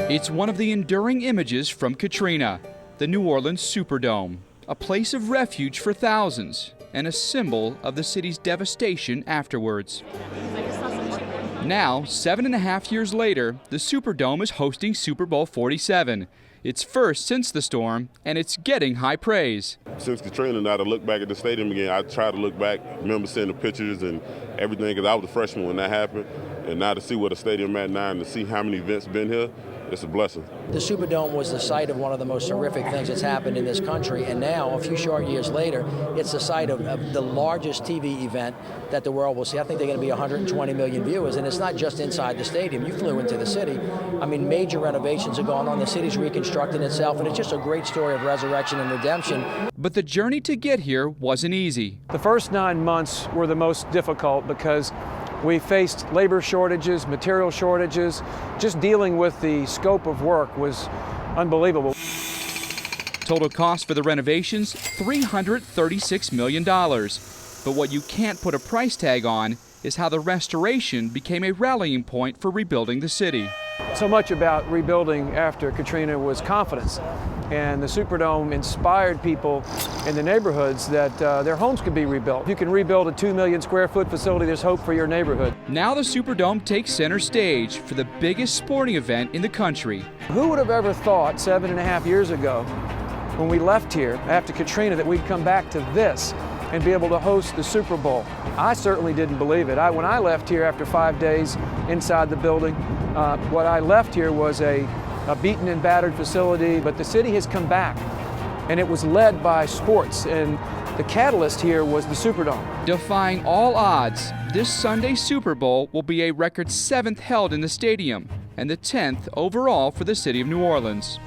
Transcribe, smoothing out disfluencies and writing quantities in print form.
It's one of the enduring images from Katrina, the New Orleans Superdome, a place of refuge for thousands and a symbol of the city's devastation afterwards. Now, 7.5 years later, the Superdome is hosting Super Bowl 47. It's first since the storm, and it's getting high praise. Since Katrina, now to look back at the stadium again, I try to look back, remember seeing the pictures and everything, because I was a freshman when that happened. And now to see what the stadium at now and to see how many events been here, it's a blessing. The Superdome was the site of one of the most horrific things that's happened in this country, and now, a few short years later, it's the site of the largest TV event that the world will see. I think they're going to be 120 million viewers, and it's not just inside the stadium. You flew into the city. I mean, major renovations are going on. The city's reconstructing itself, and it's just a great story of resurrection and redemption. But the journey to get here wasn't easy. The first 9 months were the most difficult because we faced labor shortages, material shortages. Just dealing with the scope of work was unbelievable. Total cost for the renovations, $336 million. But what you can't put a price tag on is how the restoration became a rallying point for rebuilding the city. So much about rebuilding after Katrina was confidence. And the Superdome inspired people in the neighborhoods that their homes could be rebuilt. If you can rebuild a 2 million square foot facility, there's hope for your neighborhood. Now the Superdome takes center stage for the biggest sporting event in the country. Who would have ever thought 7.5 years ago, when we left here after Katrina, that we'd come back to this and be able to host the Super Bowl? I certainly didn't believe it. When I left here after 5 days inside the building, what I left here was a beaten and battered facility, but the city has come back, and it was led by sports, and the catalyst here was the Superdome. Defying all odds, this Sunday Super Bowl will be a record 7th held in the stadium and the 10th overall for the city of New Orleans.